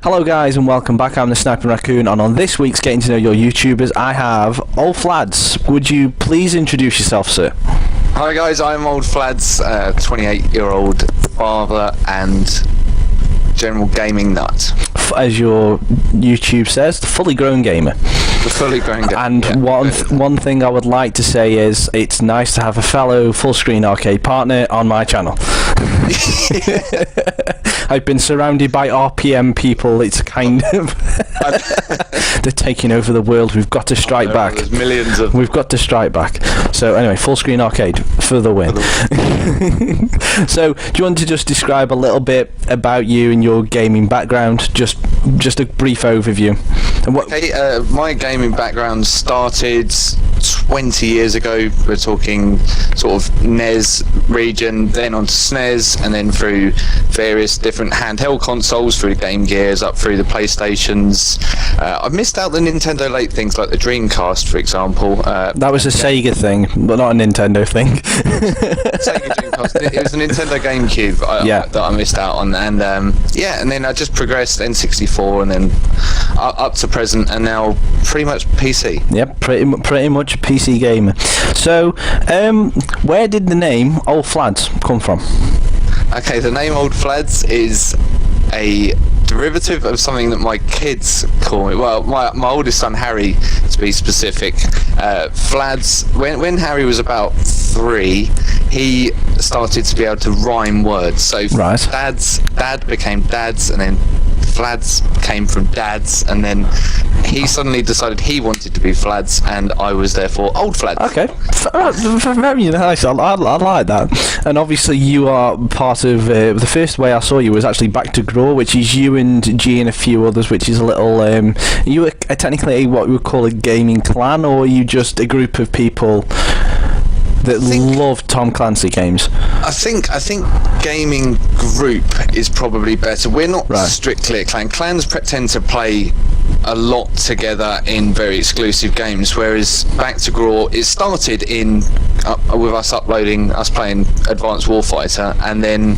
Hello guys and welcome back. I'm the Sniping Raccoon, and on this week's Getting to Know Your YouTubers I have Old Flads. Would you please introduce yourself, sir? Hi guys, I'm Old Flads, 28-year-old father and general gaming nut. As your YouTube says, the fully grown gamer. The fully grown gamer. And yeah. one thing I would like to say is it's nice to have a fellow full screen arcade partner on my channel. I've been surrounded by RPM people. It's kind of they're taking over the world. We've got to strike back. There's millions of. We've got to strike back. So anyway, full screen arcade for the win. So do you want to just describe a little bit about you and your gaming background? Just a brief overview. And what? Okay, my gaming background started 20 years ago. We're talking sort of NES region, then onto SNES, and then through various different handheld consoles, through Game Gears, up through the PlayStations. I missed out the Nintendo late things like the Dreamcast, for example. That was a Sega thing, but not a Nintendo thing. Sega Dreamcast. It was a Nintendo GameCube that I missed out on, and and then I just progressed N64, and then up to present, and now pretty much PC. Yep, pretty much a PC gamer. So, where did the name Old Flads come from? Okay, the name Old Flads is a derivative of something that my kids call me. Well, my oldest son Harry, to be specific, Flads. When Harry was about 3, he started to be able to rhyme words. So right. Dad became Dads, and then Flads came from Dads, and then he suddenly decided he wanted to be Flads, and I was therefore Old Flads. Okay, very nice. I like that. And obviously you are part of the first way I saw you was actually Back to Grow, which is you and G and a few others, which is a little you were technically what we would call a gaming clan, or are you just a group of people that love Tom Clancy games? I think gaming group is probably better. We're not strictly a clan. Clans tend to play a lot together in very exclusive games, whereas Back to Grow, it started with us playing Advanced Warfighter, and then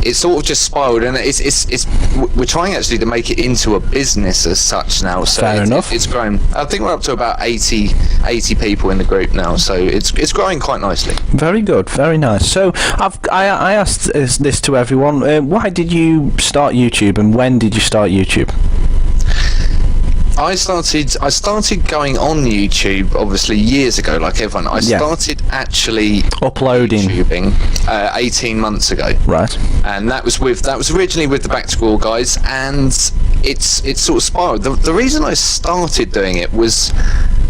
it sort of just spiraled, and we're trying actually to make it into a business as such now. So Fair enough. It's grown. I think we're up to about 80 people in the group now, so it's growing quite nicely. Very good, very nice. So I asked this to everyone. Why did you start YouTube, and when did you start YouTube? I started going on YouTube obviously years ago, like everyone. I started actually uploading YouTubing 18 months ago. Right. And that was originally with the Back to School guys, and it's sort of spiraled. The reason I started doing it was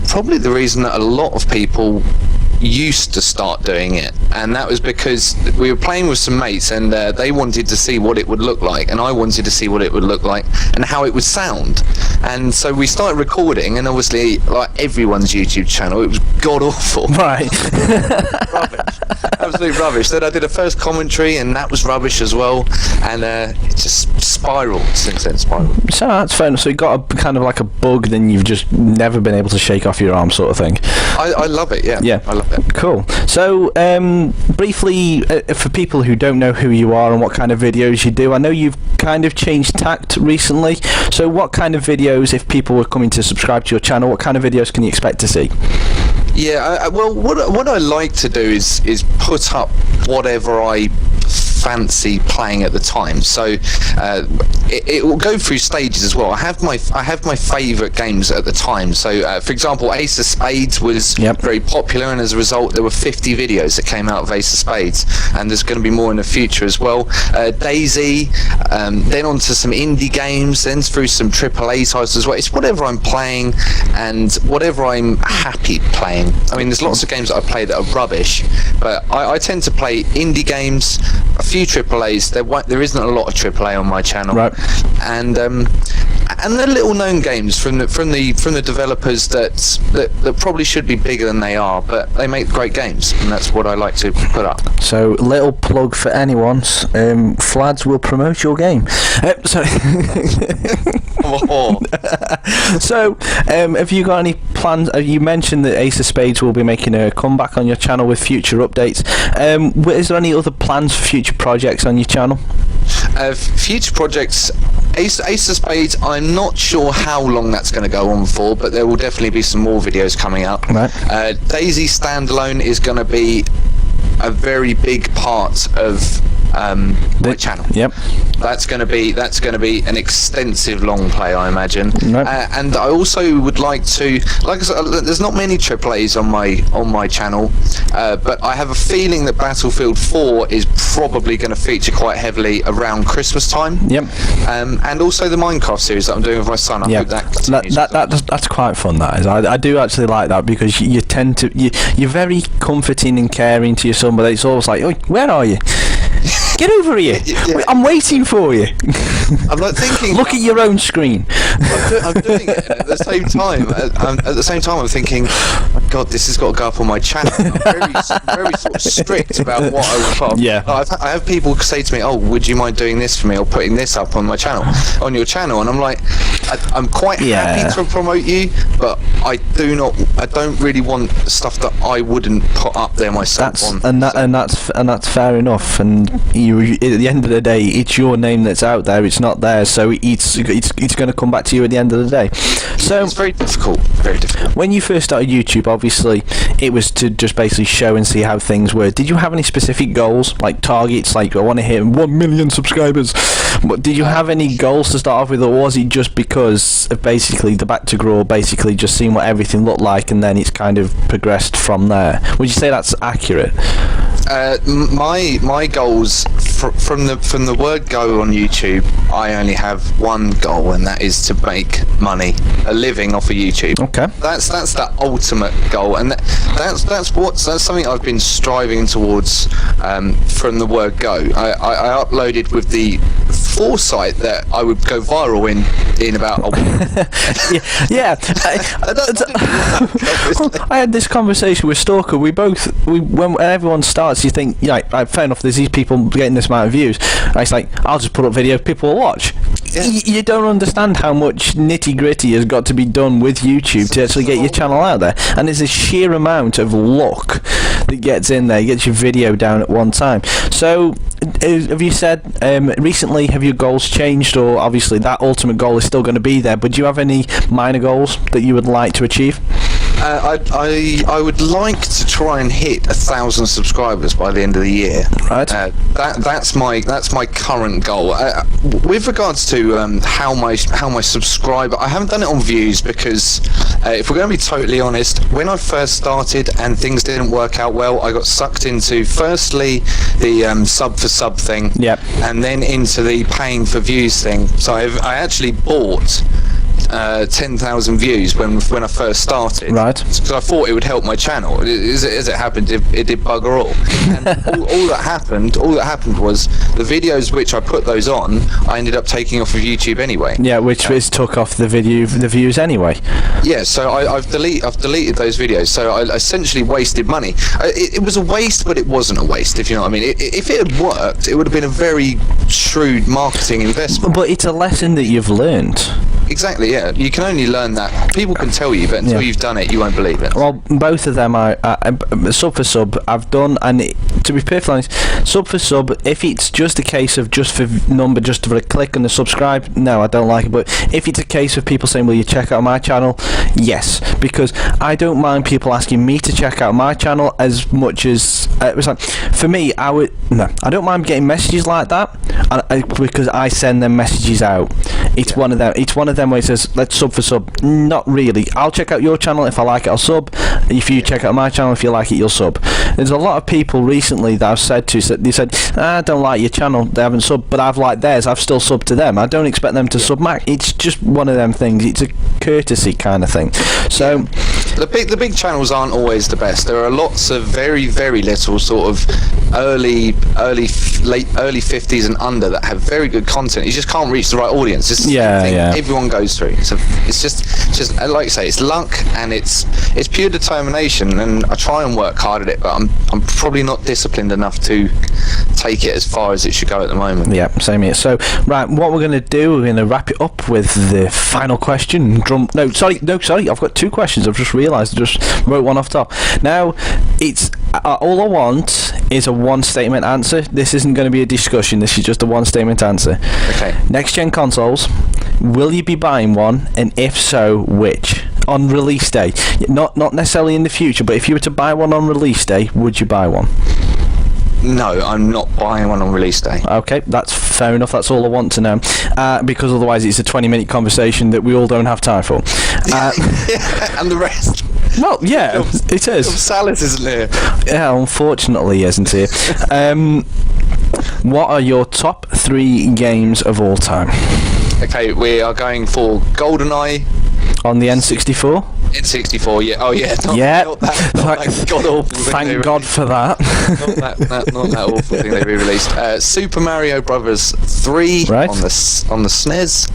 probably the reason that a lot of people used to start doing it, and that was because we were playing with some mates, and they wanted to see what it would look like, and I wanted to see what it would look like and how it would sound. And so we started recording, and obviously, like everyone's YouTube channel, it was god awful. Right. Rubbish. Absolute rubbish. Then I did a first commentary, and that was rubbish as well, and it just spiraled since then. So that's fair enough. So you got a kind of like a bug, then you've just never been able to shake off your arm, sort of thing. I love it. Yeah. I love it. Cool. So briefly, for people who don't know who you are and what kind of videos you do, I know you've kind of changed tact recently. So what kind of videos, if people were coming to subscribe to your channel, what kind of videos can you expect to see? Yeah, well, what I like to do is put up whatever I fancy playing at the time. So it will go through stages as well. I have my favourite games at the time. So for example, Ace of Spades was very popular, and as a result there were 50 videos that came out of Ace of Spades, and there's going to be more in the future as well. Daisy, then onto some indie games, then through some AAA titles as well. It's whatever I'm playing and whatever I'm happy playing. I mean, there's lots of games that I play that are rubbish, but I tend to play indie games, a few AAAs. There isn't a lot of AAA on my channel, right? And the little known games from the developers that probably should be bigger than they are, but they make great games, and that's what I like to put up. So little plug for anyone, Flads will promote your game. So have you got any plans? You mentioned that Ace of Spades will be making a comeback on your channel with future updates. Is there any other plans for future projects on your channel? Future projects, Ace of Spades, I'm not sure how long that's going to go on for, but there will definitely be some more videos coming up. Right. Daisy Standalone is going to be a very big part of my channel. Yep. That's going to be an extensive long play, I imagine. Right. And I also would like to, like I said, there's not many AAAs on my channel, but I have a feeling that Battlefield 4 is probably going to feature quite heavily around Christmas time. Yep. And also the Minecraft series that I'm doing with my son. I hope that continues. That's quite fun. That is. I do actually like that, because you tend to you're very comforting and caring to your son, but it's always like, oh, where are you? Get over here! Yeah. I'm waiting for you. I'm like thinking. Look at your own screen. I'm doing it, and at the same time. I'm thinking, oh my God, this has got to go up on my channel. I'm very sort of strict about what I will put. Yeah. I have people say to me, "Oh, would you mind doing this for me, or putting this up on my channel, on your channel?" And I'm like, I'm quite happy to promote you, but I don't really want stuff that I wouldn't put up there myself. That's fair enough. And at the end of the day, it's your name that's out there. It's not there, so it's going to come back to you at the end of the day. So it's very difficult. Very difficult. When you first started YouTube, obviously it was to just basically show and see how things were. Did you have any specific goals, like targets, like I want to hit 1 million subscribers? But did you have any goals to start off with, or was it just because of basically the Back to Grow, basically just seeing what everything looked like, and then it's kind of progressed from there? Would you say that's accurate? My goals from the word go on YouTube, I only have one goal, and that is to make money, a living off of YouTube. Okay. That's the ultimate goal, and that's something I've been striving towards from the word go. I uploaded with the foresight that I would go viral in about a week. yeah. I had this conversation with Stalker. When everyone starts, you think, yeah, right, fair enough, there's these people getting this amount of views. And it's like, I'll just put up videos people will watch. Yeah. You don't understand how much nitty gritty has got to be done with YouTube to actually get your channel out there, and there's a sheer amount of luck that gets in there, gets your video down at one time. So have you said recently, have your goals changed, or obviously that ultimate goal is still going to be there, but do you have any minor goals that you would like to achieve? I would like to try and hit 1,000 subscribers by the end of the year. Right. That's my current goal. With regards to how my subscriber, I haven't done it on views because if we're going to be totally honest, when I first started and things didn't work out well, I got sucked into firstly the sub for sub thing, yep, and then into the paying for views thing. So I actually bought 10,000 views when I first started. Right. Because I thought it would help my channel. As it happened, it did bugger all. And all that happened was the videos which I put those on, I ended up taking off of YouTube anyway. Yeah, which took off the views anyway. Yeah, so I've deleted those videos. So I essentially wasted money. It was a waste, but it wasn't a waste, if you know what I mean. If it had worked, it would have been a very shrewd marketing investment. But it's a lesson that you've learned. Exactly, yeah. You can only learn that. People can tell you, but until you've done it, you won't believe it. Well, both of them are sub for sub I've done, and to be perfectly honest, sub for sub, if it's just a case of just for number, just for a click and a subscribe, no, I don't like it. But if it's a case of people saying, will you check out my channel? Yes, because I don't mind people asking me to check out my channel as much as it was like, for me, I don't mind getting messages like that, because I send them messages out. It's one of them where it says, let's sub for sub. Not really. I'll check out your channel. If I like it, I'll sub. If you check out my channel, if you like it, you'll sub. There's a lot of people recently that I've said to, they said, I don't like your channel, they haven't subbed, but I've liked theirs, I've still subbed to them. I don't expect them to sub back. It's just one of them things. It's a courtesy kind of thing. So the big channels aren't always the best. There are lots of very, very little sort of early 50s and under that have very good content. You just can't reach the right audience. It's everyone goes through. So it's just like you say, it's luck, and it's pure determination, and I try and work hard at it, but I'm probably not disciplined enough to take it as far as it should go at the moment. Yeah, same here. So right, what we're going to do, we're going to wrap it up with the final question. Sorry, I've got two questions. I've just realised I just wrote one off top. Now it's all I want is a one-statement answer. This isn't going to be a discussion. This is just a one-statement answer. Okay. Next-gen consoles. Will you be buying one, and if so, which? On release day. Not necessarily in the future, but if you were to buy one on release day, would you buy one? No, I'm not buying one on release day. Okay, that's fair enough. That's all I want to know. Because otherwise it's a 20-minute conversation that we all don't have time for. And the rest. Well, yeah, it is. Salas isn't here. Yeah, unfortunately he isn't here. What are your top 3 games of all time? Okay, we are going for GoldenEye. On the N64? N64, yeah. Oh, yeah. Not that god-awful thing. Thank God for that. not that awful thing they re-released. Super Mario Brothers 3 Right. on the SNES,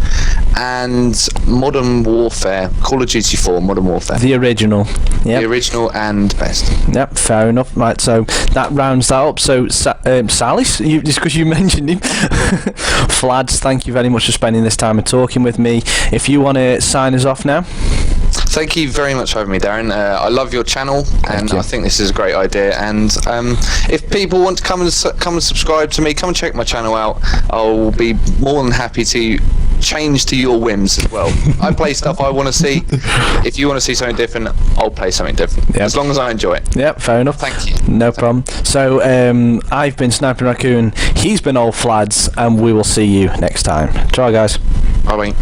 and Modern Warfare, Call of Duty 4, Modern Warfare. The original. Yep. The original and best. Yep, fair enough. Right, so that rounds that up. So, Salis, just because you mentioned him, Flads, thank you very much for spending this time and talking with me. If you want to sign us off now. Thank you very much for having me, Darren. I love your channel, and you. I think this is a great idea. And if people want to come and subscribe to me, come and check my channel out. I'll be more than happy to change to your whims as well. I play stuff I want to see. If you want to see something different, I'll play something different. Yep. As long as I enjoy it. Yep, fair enough. Thank you. No problem. So, I've been Sniping Raccoon, he's been Old Flads, and we will see you next time. Ciao, guys. Bye.